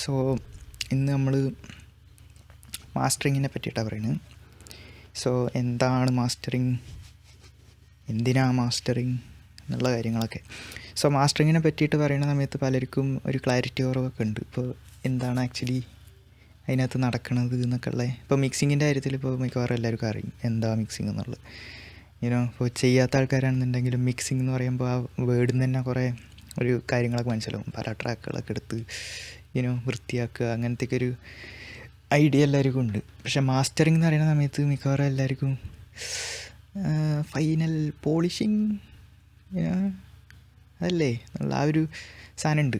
So ഇന്ന് നമ്മൾ മാസ്റ്ററിങ്ങിനെ പറ്റിയിട്ടാണ് പറയുന്നത്. സോ എന്താണ് മാസ്റ്ററിങ്, എന്തിനാണ് മാസ്റ്ററിങ് എന്നുള്ള കാര്യങ്ങളൊക്കെ. സോ മാസ്റ്ററിങ്ങിനെ പറ്റിയിട്ട് പറയുന്ന സമയത്ത് പലർക്കും ഒരു ക്ലാരിറ്റി കുറവൊക്കെ ഉണ്ട്. ഇപ്പോൾ എന്താണ് ആക്ച്വലി അതിനകത്ത് നടക്കുന്നത് എന്നൊക്കെ ഉള്ളത്. ഇപ്പോൾ മിക്സിങ്ങിൻ്റെ കാര്യത്തിൽ ഇപ്പോൾ മിക്കവാറും എല്ലാവർക്കും അറിയും എന്താ മിക്സിങ് എന്നുള്ളത്. ഇപ്പോൾ ചെയ്യാത്ത ആൾക്കാരാണെന്നുണ്ടെങ്കിലും മിക്സിംഗ് എന്ന് പറയുമ്പോൾ ആ വേർഡിൽ നിന്ന് തന്നെ കുറേ ഒരു കാര്യങ്ങളൊക്കെ മനസ്സിലാവും. പല ട്രാക്കുകളൊക്കെ എടുത്ത് വൃത്തിയാക്കുക, അങ്ങനത്തെയൊക്കെ ഒരു ഐഡിയ എല്ലാവർക്കും ഉണ്ട്. പക്ഷേ മാസ്റ്ററിങ് എന്ന് പറയുന്ന സമയത്ത് മിക്കവാറും എല്ലാവർക്കും ഫൈനൽ പോളിഷിങ് അതല്ലേ എന്നുള്ള ആ ഒരു സാധനം ഉണ്ട്.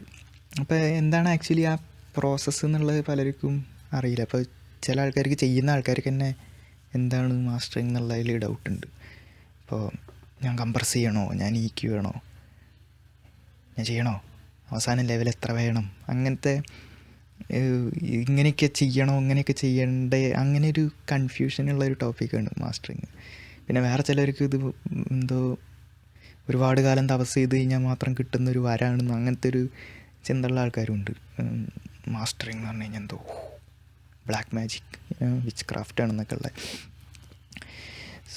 അപ്പോൾ എന്താണ് ആക്ച്വലി ആ പ്രോസസ്സ് എന്നുള്ളത് പലർക്കും അറിയില്ല. അപ്പോൾ ചില ആൾക്കാർക്ക്, ചെയ്യുന്ന ആൾക്കാർക്ക് തന്നെ എന്താണ് മാസ്റ്ററിങ് എന്നുള്ളതിൽ ഡൗട്ടുണ്ട്. ഇപ്പോൾ ഞാൻ കംപ്രസ് ചെയ്യണോ, ഞാൻ EQ വേണോ, ഞാൻ ചെയ്യണോ, അവസാനം ലെവൽ എത്ര വേണം, അങ്ങനത്തെ ഇങ്ങനെയൊക്കെ ചെയ്യണോ, ഇങ്ങനെയൊക്കെ ചെയ്യണ്ടേ, അങ്ങനെ ഒരു കൺഫ്യൂഷനുള്ള ഒരു ടോപ്പിക്കാണ് മാസ്റ്ററിങ്. പിന്നെ വേറെ ചിലർക്ക് ഇത് എന്തോ ഒരുപാട് കാലം തപസ് ചെയ്ത് കഴിഞ്ഞാൽ മാത്രം കിട്ടുന്നൊരു വരാണെന്നോ അങ്ങനത്തെ ഒരു ചിന്തയുള്ള ആൾക്കാരുണ്ട്. മാസ്റ്ററിങ് എന്ന് പറഞ്ഞു കഴിഞ്ഞാൽ എന്തോ ബ്ലാക്ക് മാജിക്, വിച്ച് ക്രാഫ്റ്റ് ആണെന്നൊക്കെ ഉള്ളത്.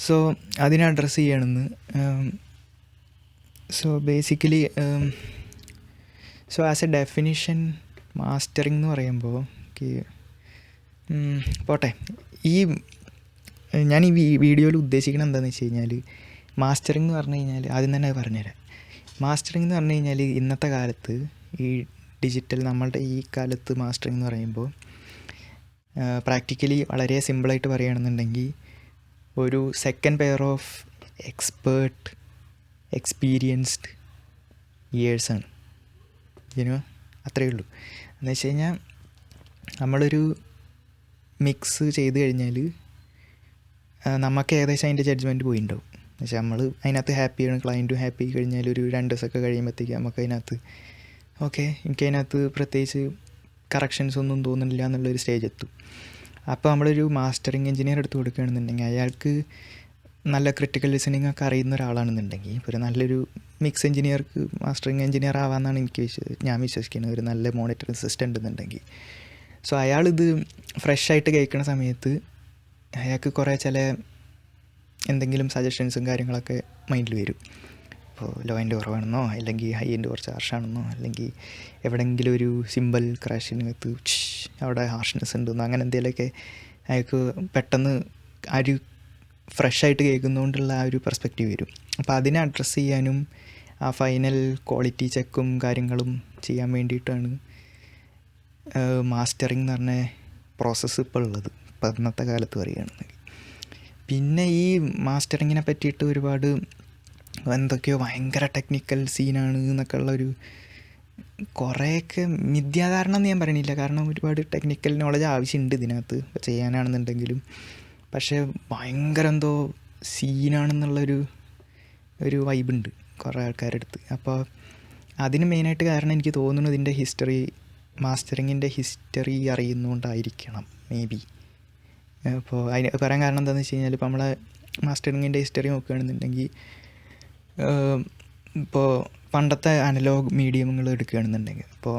സോ അതിനെ അഡ്രസ്സ് ചെയ്യണമെന്ന്. So basically so as A definition mastering എന്ന് പറയുമ്പോൾ പോട്ടെ, ഞാൻ ഈ വീഡിയോയിൽ ഉദ്ദേശിക്കുന്നത് എന്താണെന്ന് വെച്ച് കഴിഞ്ഞാൽ, മാസ്റ്ററിങ് എന്ന് പറഞ്ഞു കഴിഞ്ഞാൽ ആദ്യം തന്നെ അത് പറഞ്ഞുതരാം. മാസ്റ്ററിങ് എന്ന് പറഞ്ഞു കഴിഞ്ഞാൽ ഇന്നത്തെ കാലത്ത് ഈ ഡിജിറ്റൽ നമ്മളുടെ ഈ കാലത്ത് മാസ്റ്ററിങ് എന്ന് പറയുമ്പോൾ പ്രാക്ടിക്കലി വളരെ സിമ്പിളായിട്ട് പറയുകയാണെന്നുണ്ടെങ്കിൽ ഒരു second pair of expert experienced ഇയേഴ്സാണ്. അത്രയേ ഉള്ളൂ. എന്ന് വെച്ച് കഴിഞ്ഞാൽ നമ്മളൊരു മിക്സ് ചെയ്ത് കഴിഞ്ഞാൽ നമുക്ക് ഏകദേശം അതിൻ്റെ ജഡ്ജ്മെൻറ്റ് പോയിട്ടുണ്ടാവും. എന്ന് വെച്ചാൽ നമ്മൾ അതിനകത്ത് ഹാപ്പിയാണ്, ക്ലയൻറ്റും ഹാപ്പി കഴിഞ്ഞാൽ ഒരു 2 ദിവസമൊക്കെ കഴിയുമ്പോഴത്തേക്ക് നമുക്ക് അതിനകത്ത് ഓക്കെ, എനിക്കതിനകത്ത് പ്രത്യേകിച്ച് കറക്ഷൻസ് ഒന്നും തോന്നുന്നില്ല എന്നുള്ളൊരു സ്റ്റേജ് എത്തും. അപ്പോൾ നമ്മളൊരു മാസ്റ്ററിങ് എഞ്ചിനീയർ എടുത്ത് കൊടുക്കുകയാണെന്നുണ്ടെങ്കിൽ അയാൾക്ക് നല്ല ക്രിട്ടിക്കൽ ലിസണിങ് ഒക്കെ അറിയുന്ന ഒരാളാണെന്നുണ്ടെങ്കിൽ, ഒരു നല്ലൊരു മിക്സ് എഞ്ചിനീയർക്ക് മാസ്റ്ററിങ് എഞ്ചിനീയർ ആവാമെന്നാണ് ഞാൻ വിശ്വസിക്കുന്നത്. ഒരു നല്ല മോണിറ്ററിങ് സിസ്റ്റം ഉണ്ടെന്നുണ്ടെങ്കിൽ. സോ അയാളിത് ഫ്രഷായിട്ട് കേൾക്കുന്ന സമയത്ത് അയാൾക്ക് കുറേ ചില എന്തെങ്കിലും സജഷൻസും കാര്യങ്ങളൊക്കെ മൈൻഡിൽ വരും. ഇപ്പോൾ ലോ എൻ്റെ കുറവാണെന്നോ, അല്ലെങ്കിൽ ഹൈ എൻ്റെ കുറച്ച് ഹാർഷാണെന്നോ, അല്ലെങ്കിൽ എവിടെയെങ്കിലും ഒരു സിമ്പിൾ ക്രാഷിനകത്ത് അവിടെ ഹാർഷ്നെസ് ഉണ്ടെന്നോ, അങ്ങനെ എന്തെങ്കിലുമൊക്കെ അയാൾക്ക് പെട്ടെന്ന് ആ ഒരു ഫ്രഷായിട്ട് കേൾക്കുന്നതുകൊണ്ടുള്ള ആ ഒരു പെർസ്പെക്റ്റീവ് വരും. അപ്പോൾ അതിനെ അഡ്രസ്സ് ചെയ്യാനും ആ ഫൈനൽ ക്വാളിറ്റി ചെക്കും കാര്യങ്ങളും ചെയ്യാൻ വേണ്ടിയിട്ടാണ് മാസ്റ്ററിങ് എന്ന് പറഞ്ഞ പ്രോസസ്സ് ഇപ്പോൾ ഉള്ളത്, ഇപ്പോൾ ഇന്നത്തെ കാലത്ത് പറയുകയാണെന്നുണ്ടെങ്കിൽ. പിന്നെ ഈ മാസ്റ്ററിങ്ങിനെ പറ്റിയിട്ട് ഒരുപാട് എന്തൊക്കെയോ ഭയങ്കര ടെക്നിക്കൽ സീനാണ് എന്നൊക്കെ ഉള്ളൊരു കുറേയൊക്കെ മിഥ്യാധാരണ എന്ന് ഞാൻ പറയണില്ല. കാരണം ഒരുപാട് ടെക്നിക്കൽ നോളജ് ആവശ്യമുണ്ട് ഇതിനകത്ത് ചെയ്യാനാണെന്നുണ്ടെങ്കിലും. പക്ഷേ ഭയങ്കര എന്തോ സീനാണെന്നുള്ളൊരു വൈബുണ്ട് കുറേ ആൾക്കാരുടെ അടുത്ത്. അപ്പോൾ അതിന് മെയിനായിട്ട് കാരണം എനിക്ക് തോന്നുന്നു ഇതിൻ്റെ ഹിസ്റ്ററി, മാസ്റ്ററിങ്ങിൻ്റെ ഹിസ്റ്ററി അറിയുന്നതുകൊണ്ടായിരിക്കണം മേ ബി. അപ്പോൾ അതിന് പറയാൻ കാരണം എന്താണെന്ന് വെച്ച് കഴിഞ്ഞാൽ, ഇപ്പോൾ നമ്മളെ മാസ്റ്ററിങ്ങിൻ്റെ ഹിസ്റ്ററി നോക്കുകയാണെന്നുണ്ടെങ്കിൽ, ഇപ്പോൾ പണ്ടത്തെ അനലോഗ് മീഡിയമുകൾ എടുക്കുകയാണെന്നുണ്ടെങ്കിൽ, ഇപ്പോൾ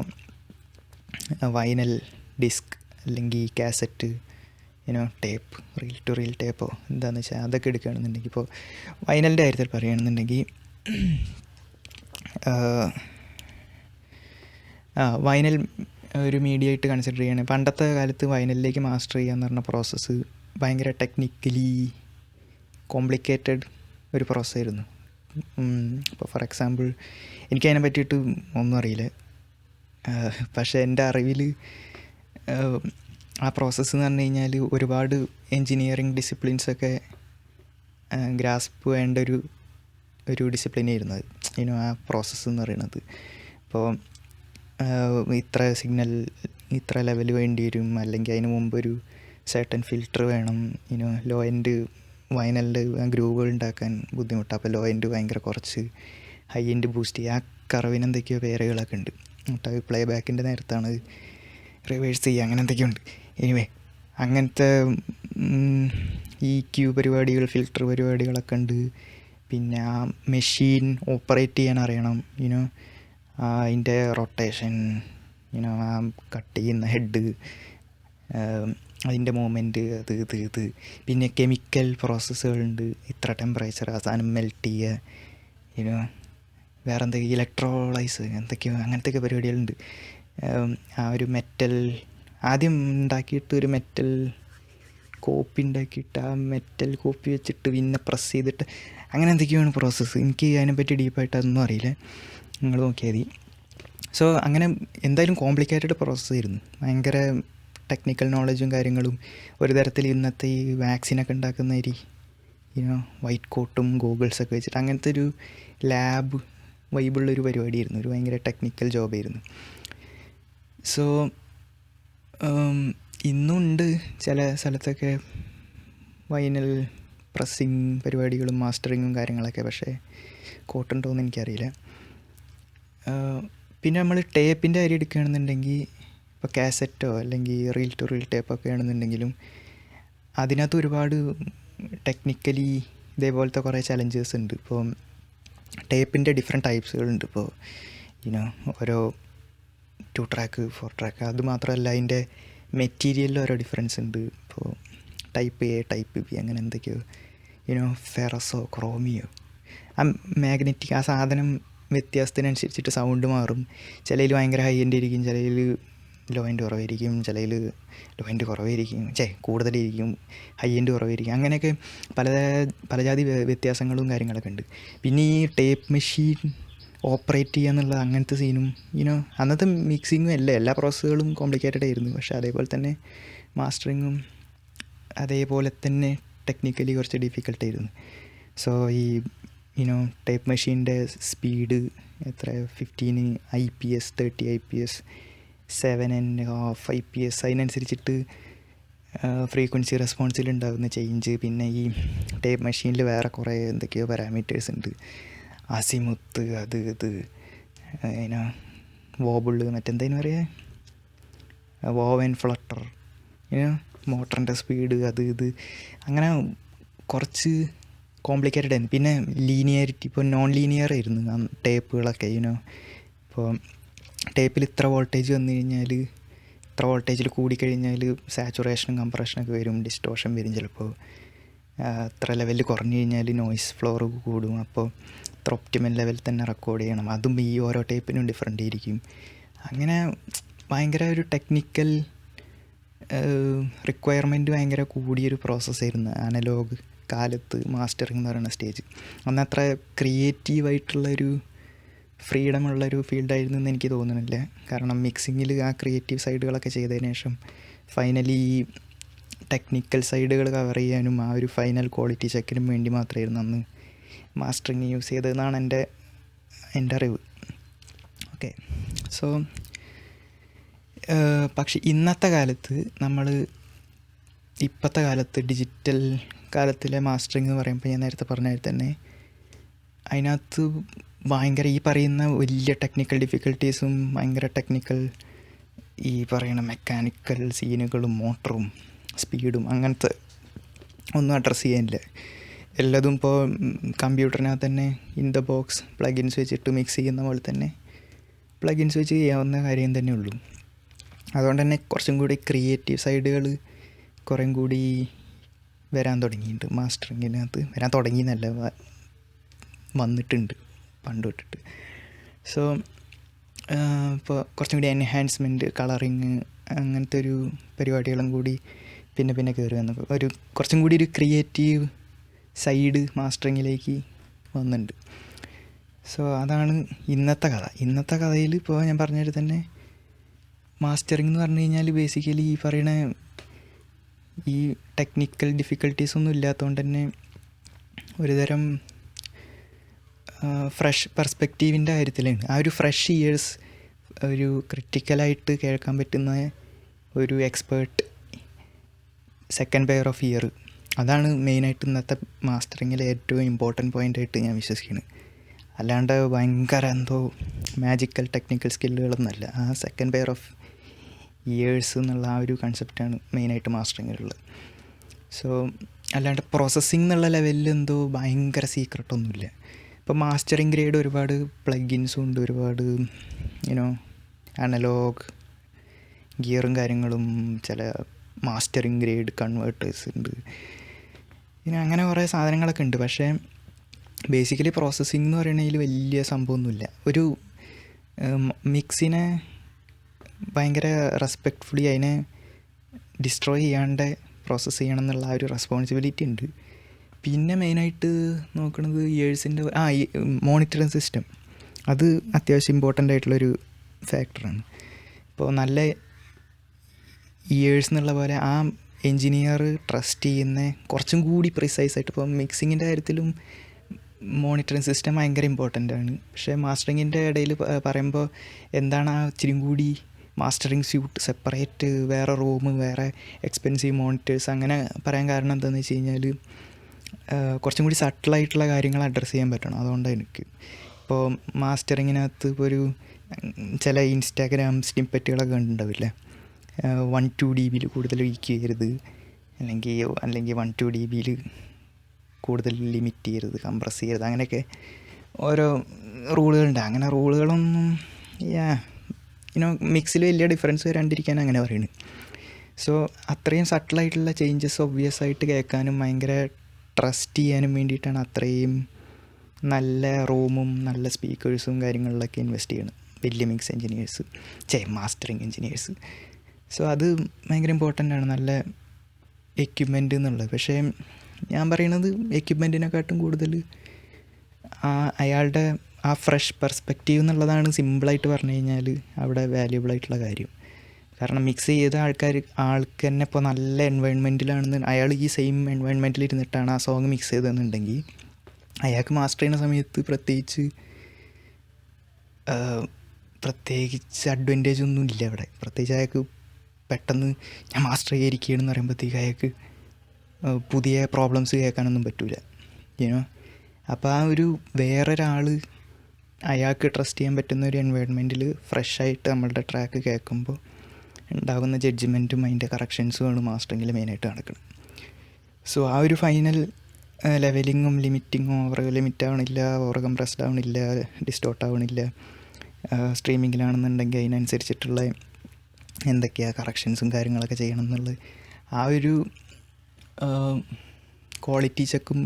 വൈനൽ, ഡിസ്ക്, അല്ലെങ്കിൽ cassette, tape, reel to reel ടേപ്പോ എന്താണെന്ന് വെച്ചാൽ അതൊക്കെ എടുക്കുകയാണെന്നുണ്ടെങ്കിൽ, ഇപ്പോൾ വൈനലിൻ്റെ കാര്യത്തിൽ പറയുകയാണെന്നുണ്ടെങ്കിൽ വൈനൽ ഒരു മീഡിയ ആയിട്ട് കൺസിഡർ ചെയ്യുകയാണെങ്കിൽ പണ്ടത്തെ കാലത്ത് വൈനലിലേക്ക് മാസ്റ്റർ ചെയ്യുക എന്ന് പറഞ്ഞ പ്രോസസ്സ് ഭയങ്കര ടെക്നിക്കലി കോംപ്ലിക്കേറ്റഡ് ഒരു പ്രോസസ്സായിരുന്നു. ഇപ്പോൾ ഫോർ എക്സാമ്പിൾ എനിക്കതിനെ പറ്റിയിട്ട് ഒന്നും അറിയില്ല. പക്ഷേ എൻ്റെ അറിവിൽ ആ പ്രോസസ്സ് എന്ന് പറഞ്ഞു കഴിഞ്ഞാൽ ഒരുപാട് എൻജിനീയറിങ് ഡിസിപ്ലിൻസൊക്കെ ഗ്രാസ്പ് വേണ്ട ഒരു ഡിസിപ്ലിനായിരുന്നു അത്. ആ പ്രോസസ്സ് എന്ന് പറയുന്നത്. ഇപ്പോൾ ഇത്ര സിഗ്നൽ ഇത്ര ലെവൽ വേണ്ടി വരും, അല്ലെങ്കിൽ അതിന് മുമ്പ് ഒരു സർട്ടൻ ഫിൽറ്റർ വേണം. ലോ എൻഡ് വൈനലിൻ്റെ ഗ്രൂവുകൾ ഉണ്ടാക്കാൻ ബുദ്ധിമുട്ടാണ്. അപ്പോൾ ലോ എൻഡ് ഭയങ്കര കുറച്ച്, ഹൈ എൻഡ് ബൂസ്റ്റ് ചെയ്യുക. ആ കർവിന് എന്തൊക്കെയോ പേരുകളൊക്കെ ഉണ്ട്. എന്നിട്ട് പ്ലേ ബാക്കിൻ്റെ നേരത്താണ് റിവേഴ്സ് ചെയ്യുക, അങ്ങനെ എന്തൊക്കെയുണ്ട്. എനിവേ അങ്ങനത്തെ EQ പരിപാടികൾ, ഫിൽറ്റർ പരിപാടികളൊക്കെ ഉണ്ട്. പിന്നെ ആ മെഷീൻ ഓപ്പറേറ്റ് ചെയ്യാൻ അറിയണം. അതിൻ്റെ റൊട്ടേഷൻ, ആ കട്ട് ചെയ്യുന്ന ഹെഡ്, അതിൻ്റെ മൂമെൻറ്റ്, ഇത് പിന്നെ കെമിക്കൽ പ്രോസസ്സുകളുണ്ട്. ഇത്ര ടെമ്പറേച്ചർ, അവസാനം മെൽറ്റ് ചെയ്യുക, വേറെ എന്തൊക്കെയോ ഇലക്ട്രോളൈസ് എന്തൊക്കെയോ അങ്ങനത്തെയൊക്കെ പരിപാടികളുണ്ട്. ആ ഒരു മെറ്റൽ ആദ്യം ഉണ്ടാക്കിയിട്ട് ഒരു മെറ്റൽ കോപ്പി ഉണ്ടാക്കിയിട്ട് ആ മെറ്റൽ കോപ്പി വെച്ചിട്ട് പിന്നെ പ്രസ് ചെയ്തിട്ട് അങ്ങനെ എന്തൊക്കെയാണ് പ്രോസസ്സ്. എനിക്ക് അതിനെപ്പറ്റി ഡീപ്പായിട്ട് അതൊന്നും അറിയില്ല, നിങ്ങൾ നോക്കിയാൽ മതി. സോ അങ്ങനെ എന്തായാലും കോംപ്ലിക്കേറ്റഡ് പ്രോസസ്സ് ആയിരുന്നു. ഭയങ്കര ടെക്നിക്കൽ നോളജും കാര്യങ്ങളും. ഒരു തരത്തിൽ ഇന്നത്തെ ഈ വാക്സിനൊക്കെ ഉണ്ടാക്കുന്ന വൈറ്റ് കോട്ടും ഗോഗിൾസൊക്കെ വെച്ചിട്ട് അങ്ങനത്തെ ഒരു ലാബ് വൈബുള്ളൊരു പരിപാടിയായിരുന്നു. ഒരു ഭയങ്കര ടെക്നിക്കൽ ജോബായിരുന്നു. സോ ഇന്നുണ്ട് ചില സ്ഥലത്തൊക്കെ വൈനൽ പ്രസ്സിങ് പരിപാടികളും മാസ്റ്ററിങ്ങും കാര്യങ്ങളൊക്കെ. പക്ഷേ കോട്ടുണ്ടോയെന്ന് എനിക്കറിയില്ല. പിന്നെ നമ്മൾ ടേപ്പിൻ്റെ കാര്യം എടുക്കുകയാണെന്നുണ്ടെങ്കിൽ, ഇപ്പോൾ കാസറ്റോ അല്ലെങ്കിൽ റീൽ ടു റീൽ ടേപ്പൊക്കെ ആണെന്നുണ്ടെങ്കിലും അതിനകത്ത് ഒരുപാട് ടെക്നിക്കലി ഇതേപോലത്തെ കുറേ ചലഞ്ചേഴ്സ് ഉണ്ട്. ഇപ്പോൾ ടേപ്പിൻ്റെ ഡിഫറെൻറ്റ് ടൈപ്സുകളുണ്ട്. ഇപ്പോൾ ഓരോ 2 ട്രാക്ക് 4 ട്രാക്ക് അതുമാത്രമല്ല, അതിൻ്റെ മെറ്റീരിയലിൽ ഓരോ ഡിഫറൻസ് ഉണ്ട്. ഇപ്പോൾ ടൈപ്പ് എ, ടൈപ്പ് ബി, അങ്ങനെ എന്തൊക്കെയോ ഫെറസോ ക്രോമിയോ, ആ മാഗ്നറ്റിക് ആ സാധനം വ്യത്യാസത്തിനനുസരിച്ചിട്ട് സൗണ്ട് മാറും. ചിലയിൽ ഭയങ്കര ഹൈ എൻഡ് ഇരിക്കും, ചിലയിൽ ലോ എൻഡ് കുറവായിരിക്കും, ചിലയിൽ ലോ എൻഡ് കുറവായിരിക്കും, കൂടുതലിരിക്കും, ഹൈ എൻഡ് കുറവായിരിക്കും. അങ്ങനെയൊക്കെ പല ജാതി വ്യത്യാസങ്ങളും കാര്യങ്ങളൊക്കെ ഉണ്ട്. പിന്നെ ഈ ടേപ്പ് മെഷീൻ ഓപ്പറേറ്റ് ചെയ്യുക എന്നുള്ളത് അങ്ങനത്തെ സീനും അന്നത്തെ മിക്സിങ്ങും എല്ലാ പ്രോസസ്സുകളും കോംപ്ലിക്കേറ്റഡ് ആയിരുന്നു. പക്ഷേ അതേപോലെ തന്നെ മാസ്റ്ററിങ്ങും അതേപോലെ തന്നെ ടെക്നിക്കലി കുറച്ച് ഡിഫിക്കൽട്ടായിരുന്നു. സോ ഈ ടേപ്പ് മെഷീൻ്റെ സ്പീഡ് എത്ര 15 IPS 30 IPS 7.5 IPS അതിനനുസരിച്ചിട്ട് ഫ്രീക്വൻസി റെസ്പോൺസിൽ ഉണ്ടാകുന്ന ചേഞ്ച്. പിന്നെ ഈ ടേപ്പ് മെഷീനിൽ വേറെ കുറേ എന്തൊക്കെയോ പാരാമീറ്റേഴ്സ് ഉണ്ട്. അസിമുത്ത്, ഇത് വോബിള്, മറ്റെന്തായാലും പറയുക വോവൻ ഫ്ലട്ടർ, മോട്ടറിൻ്റെ സ്പീഡ്, ഇത് അങ്ങനെ കുറച്ച് കോംപ്ലിക്കേറ്റഡ് ആയിരുന്നു. പിന്നെ ലീനിയാരിറ്റി, ഇപ്പോൾ നോൺ ലീനിയർ ആയിരുന്നു ടേപ്പുകളൊക്കെ. ഇപ്പോൾ ടേപ്പിൽ ഇത്ര വോൾട്ടേജ് വന്നു കഴിഞ്ഞാൽ, ഇത്ര വോൾട്ടേജിൽ കൂടിക്കഴിഞ്ഞാൽ സാച്ചുറേഷനും കംപ്രഷനൊക്കെ വരും, ഡിസ്റ്റോർഷൻ വരും. ചിലപ്പോൾ ഇത്ര ലെവലിൽ കുറഞ്ഞു കഴിഞ്ഞാൽ നോയ്സ് ഫ്ലോർ കൂടും. അപ്പോൾ ഇത്ര ഒപ്റ്റിമൽ ലെവലിൽ തന്നെ റെക്കോർഡ് ചെയ്യണം. അതും ഈ ഓരോ ടേപ്പിനും ഡിഫറെൻ്റ് ആയിരിക്കും. അങ്ങനെ ഭയങ്കര ഒരു ടെക്നിക്കൽ റിക്വയർമെൻറ്റ് ഭയങ്കര കൂടിയൊരു പ്രോസസ്സായിരുന്നു അനലോഗ് കാലത്ത് മാസ്റ്ററിങ് എന്ന് പറയുന്ന സ്റ്റേജ്. അന്ന് അത്ര ക്രിയേറ്റീവായിട്ടുള്ളൊരു ഫ്രീഡമുള്ളൊരു ഫീൽഡായിരുന്നു എന്ന് എനിക്ക് തോന്നുന്നില്ല. കാരണം മിക്സിങ്ങിൽ ആ ക്രിയേറ്റീവ് സൈഡുകളൊക്കെ ചെയ്തതിന് ശേഷം ഫൈനലി ടെക്നിക്കൽ സൈഡുകൾ കവർ ചെയ്യാനും ആ ഒരു ഫൈനൽ ക്വാളിറ്റി ചെക്കിനും വേണ്ടി മാത്രമായിരുന്നു അന്ന് മാസ്റ്ററിങ് യൂസ് ചെയ്തതെന്നാണ് എൻ്റെ അറിവ്. ഓക്കെ, സോ പക്ഷെ ഇന്നത്തെ കാലത്ത് ഇപ്പോഴത്തെ കാലത്ത് ഡിജിറ്റൽ കാലത്തിലെ മാസ്റ്ററിങ് എന്ന് പറയുമ്പോൾ ഞാൻ നേരത്തെ പറഞ്ഞ തന്നെ അതിനകത്ത് ഭയങ്കര ഈ പറയുന്ന വലിയ ടെക്നിക്കൽ ഡിഫിക്കൽട്ടീസും ഭയങ്കര ടെക്നിക്കൽ ഈ പറയുന്ന മെക്കാനിക്കൽ സീനുകളും മോട്ടറും സ്പീഡും അങ്ങനത്തെ ഒന്നും അഡ്രസ്സ് ചെയ്യാനില്ല. എല്ലാതും ഇപ്പോൾ കമ്പ്യൂട്ടറിനകത്ത് തന്നെ ഇൻ ദ ബോക്സ് പ്ലഗിൻസ് വെച്ചിട്ട് മിക്സ് ചെയ്യുന്ന പോലെ തന്നെ പ്ലഗിൻസ് വെച്ച് ചെയ്യാവുന്ന കാര്യം തന്നെ ഉള്ളൂ. അതുകൊണ്ട് തന്നെ കുറച്ചും കൂടി ക്രിയേറ്റീവ് സൈഡുകൾ കുറേ കൂടി വരാൻ തുടങ്ങിയിട്ടുണ്ട്. മാസ്റ്ററിങ്ങിനകത്ത് വരാൻ തുടങ്ങിയെന്നല്ല, വന്നിട്ടുണ്ട് പണ്ട് തൊട്ടിട്ട്. സോ ഇപ്പോൾ കുറച്ചും കൂടി എൻഹാൻസ്മെൻറ്റ്, കളറിങ്, അങ്ങനത്തെ ഒരു പരിപാടികളും കൂടി പിന്നെ കയറി വന്നു. കുറച്ചും കൂടി ഒരു ക്രിയേറ്റീവ് സൈഡ് മാസ്റ്ററിങ്ങിലേക്ക് വന്നിട്ടുണ്ട്. സോ അതാണ് ഇന്നത്തെ കഥയിൽ ഇപ്പോൾ ഞാൻ പറഞ്ഞത് തന്നെ മാസ്റ്ററിങ് എന്ന് പറഞ്ഞു കഴിഞ്ഞാൽ ബേസിക്കലി ഈ പറയണ ഈ ടെക്നിക്കൽ ഡിഫിക്കൽട്ടീസൊന്നും ഇല്ലാത്തതുകൊണ്ട് തന്നെ ഒരുതരം ഫ്രഷ് പെർസ്പെക്റ്റീവിൻ്റെ കാര്യത്തിലാണ്. ആ ഒരു ഫ്രഷ് ഇയേഴ്സ് ഒരു ക്രിട്ടിക്കലായിട്ട് കേൾക്കാൻ പറ്റുന്ന ഒരു expert second pair of year, അതാണ് മെയിനായിട്ട് ഇന്നത്തെ മാസ്റ്ററിങ്ങിലെ ഏറ്റവും ഇമ്പോർട്ടൻറ്റ് പോയിൻ്റായിട്ട് ഞാൻ വിശ്വസിക്കുന്നത്. അല്ലാണ്ട് ഭയങ്കര എന്തോ മാജിക്കൽ ടെക്നിക്കൽ സ്കില്ലുകളൊന്നുമല്ല. ആ സെക്കൻഡ് പെയർ ഓഫ് ഇയേഴ്സ് എന്നുള്ള ആ ഒരു കൺസെപ്റ്റാണ് മെയിനായിട്ട് മാസ്റ്ററിങ്ങിലുള്ളത്. സോ അല്ലാണ്ട് പ്രോസസ്സിങ് എന്നുള്ള ലെവലിൽ എന്തോ ഭയങ്കര സീക്രട്ടൊന്നുമില്ല. ഇപ്പോൾ മാസ്റ്ററിങ് ഗ്രേഡ് ഒരുപാട് പ്ലഗിൻസും ഉണ്ട്, ഒരുപാട് അനലോഗ് ഗിയറും കാര്യങ്ങളും, ചില മാസ്റ്ററിങ് ഗ്രേഡ് കൺവേർട്ടേഴ്സ് ഉണ്ട്, പിന്നെ അങ്ങനെ കുറേ സാധനങ്ങളൊക്കെ ഉണ്ട്. പക്ഷേ ബേസിക്കലി പ്രോസസ്സിംഗ് എന്ന് പറയുന്നതിൽ വലിയ സംഭവമൊന്നുമില്ല. ഒരു മിക്സിനെ ഭയങ്കര റെസ്പെക്റ്റ്ഫുള്ളി അതിനെ ഡിസ്ട്രോയ് ചെയ്യാണ്ട് പ്രോസസ്സ് ചെയ്യണം എന്നുള്ള ആ ഒരു റെസ്പോൺസിബിലിറ്റി ഉണ്ട്. പിന്നെ മെയിനായിട്ട് നോക്കുന്നത് ഇയേഴ്സിൻ്റെ ഈ മോണിറ്ററിങ് സിസ്റ്റം, അത് അത്യാവശ്യം ഇമ്പോർട്ടൻ്റ് ആയിട്ടുള്ളൊരു ഫാക്ടറാണ്. ഇപ്പോൾ നല്ല ഇയേഴ്സ് എന്നുള്ള പോലെ ആ എൻജിനീയർ ട്രസ്റ്റ് ചെയ്യുന്ന കുറച്ചും കൂടി പ്രിസൈസായിട്ട്, ഇപ്പോൾ മിക്സിങ്ങിൻ്റെ കാര്യത്തിലും മോണിറ്ററിങ് സിസ്റ്റം ഭയങ്കര ഇമ്പോർട്ടൻ്റ് ആണ്. പക്ഷേ മാസ്റ്ററിങ്ങിൻ്റെ ഇടയിൽ പറയുമ്പോൾ എന്താണ് ആ ഇച്ചിരി കൂടി മാസ്റ്ററിങ് സ്യൂട്ട് സെപ്പറേറ്റ്, വേറെ റൂം, വേറെ എക്സ്പെൻസീവ് മോണിറ്റേഴ്സ്, അങ്ങനെ പറയാൻ കാരണം എന്താണെന്ന് വെച്ച് കഴിഞ്ഞാൽ കുറച്ചും കൂടി സട്ടിലായിട്ടുള്ള കാര്യങ്ങൾ അഡ്രസ്സ് ചെയ്യാൻ പറ്റണം. അതുകൊണ്ടാണ് എനിക്ക് ഇപ്പോൾ മാസ്റ്ററിങ്ങിനകത്ത് ഇപ്പോൾ ഒരു ചില ഇൻസ്റ്റാഗ്രാം സ്നിപ്പെറ്റുകളൊക്കെ കണ്ടിട്ടുണ്ടാവില്ലേ, 1-2 dB കൂടുതൽ വീക്ക് ചെയ്യരുത്, അല്ലെങ്കിൽ 1-2 dB കൂടുതൽ ലിമിറ്റ് ചെയ്യരുത്, കംപ്രസ് ചെയ്യരുത്, അങ്ങനെയൊക്കെ ഓരോ റൂളുകളുണ്ട്. അങ്ങനെ റൂളുകളൊന്നും മിക്സിൽ വലിയ ഡിഫറൻസ് വരാണ്ടിരിക്കാൻ അങ്ങനെ പറയുന്നത്. സോ അത്രയും സട്ടിലായിട്ടുള്ള ചേഞ്ചസ് ഒബ്വിയസ് ആയിട്ട് കേൾക്കാനും ഭയങ്കര ട്രസ്റ്റ് ചെയ്യാനും വേണ്ടിയിട്ടാണ് അത്രയും നല്ല റൂമും നല്ല സ്പീക്കേഴ്സും കാര്യങ്ങളിലൊക്കെ ഇൻവെസ്റ്റ് ചെയ്യണം വലിയ mix engineers, mastering engineers. So അത് ഭയങ്കര ഇമ്പോർട്ടൻ്റ് ആണ്, നല്ല എക്യുപ്മെൻ്റ് എന്നുള്ളത്. പക്ഷേ ഞാൻ പറയണത് എക്യുപ്മെൻറ്റിനെക്കാട്ടും കൂടുതൽ അയാളുടെ ആ ഫ്രഷ് പെർസ്പെക്റ്റീവ് എന്നുള്ളതാണ് സിമ്പിളായിട്ട് പറഞ്ഞു കഴിഞ്ഞാൽ അവിടെ വാല്യുബിൾ ആയിട്ടുള്ള കാര്യം. കാരണം മിക്സ് ചെയ്ത ആൾക്ക് തന്നെ ഇപ്പോൾ നല്ല എൻവയോൺമെൻറ്റിലാണെന്ന്, അയാൾ ഈ സെയിം എൻവയോൺമെൻറ്റിൽ ഇരുന്നിട്ടാണ് ആ സോങ് മിക്സ് ചെയ്തതെന്നുണ്ടെങ്കിൽ അയാൾക്ക് മാസ്റ്റർ ചെയ്യുന്ന സമയത്ത് പ്രത്യേകിച്ച് അഡ്വാൻറ്റേജ് ഒന്നും ഇല്ല അവിടെ. പ്രത്യേകിച്ച് അയാൾക്ക് പെട്ടെന്ന് ഞാൻ മാസ്റ്റർ ചെയ്തിരിക്കുകയാണെന്ന് പറയുമ്പോഴത്തേക്ക് അയാൾക്ക് പുതിയ പ്രോബ്ലംസ് കേൾക്കാനൊന്നും പറ്റില്ല, അപ്പോൾ ആ ഒരു വേറൊരാൾ അയാൾക്ക് ട്രസ്റ്റ് ചെയ്യാൻ പറ്റുന്ന ഒരു എൻവയോൺമെൻറ്റിൽ ഫ്രഷായിട്ട് നമ്മളുടെ ട്രാക്ക് കേൾക്കുമ്പോൾ ഉണ്ടാകുന്ന ജഡ്ജ്മെൻറ്റും അതിൻ്റെ കറക്ഷൻസുമാണ് മാസ്റ്ററിങ്ങിൽ മെയിനായിട്ട് നടക്കുന്നത്. സോ ആ ഒരു ഫൈനൽ ലെവലിങ്ങും ലിമിറ്റിങ്ങും ഓവർ ലിമിറ്റ് ആവണില്ല, ഓവർ കംപ്രസ്ഡ് ആവണില്ല, ഡിസ്റ്റോർട്ട് ആവണില്ല. സ്ട്രീമിങ്ങിലാണെന്നുണ്ടെങ്കിൽ അതിനനുസരിച്ചിട്ടുള്ള എന്തൊക്കെയാണ് കറക്ഷൻസും കാര്യങ്ങളൊക്കെ ചെയ്യണം എന്നുള്ളത് ആ ഒരു ക്വാളിറ്റി ചെക്കും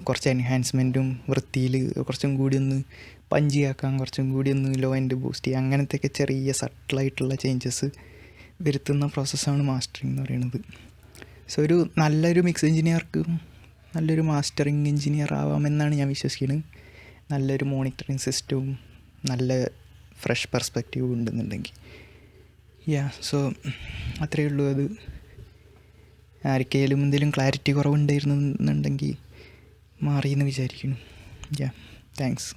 കുറച്ച് എൻഹാൻസ്മെൻറ്റും വൃത്തിയിൽ കുറച്ചും കൂടി ഒന്ന് പഞ്ചിയാക്കാം, കുറച്ചും കൂടി ഒന്ന് ലോ എൻഡ് ബൂസ്റ്റ് ചെയ്യുക, അങ്ങനത്തെയൊക്കെ ചെറിയ സട്ടിലായിട്ടുള്ള ചേഞ്ചസ് വരുത്തുന്ന പ്രോസസ്സാണ് മാസ്റ്ററിങ് എന്ന് പറയുന്നത്. സോ ഒരു നല്ലൊരു മിക്സ് എൻജിനീയർക്ക് നല്ലൊരു മാസ്റ്ററിങ് എൻജിനീയർ ആവാമെന്നാണ് ഞാൻ വിശ്വസിക്കുന്നത്. നല്ലൊരു മോണിറ്ററിങ് സിസ്റ്റവും നല്ല ഫ്രഷ് പെർസ്പെക്റ്റീവും ഉണ്ടെന്നുണ്ടെങ്കിൽ. സോ അത്രയേ ഉള്ളൂ. അത് ആർക്കെങ്കിലും എന്തെങ്കിലും ക്ലാരിറ്റി കുറവുണ്ടായിരുന്നുണ്ടെങ്കിൽ മാറിയെന്ന് വിചാരിക്കുന്നു. താങ്ക്സ്.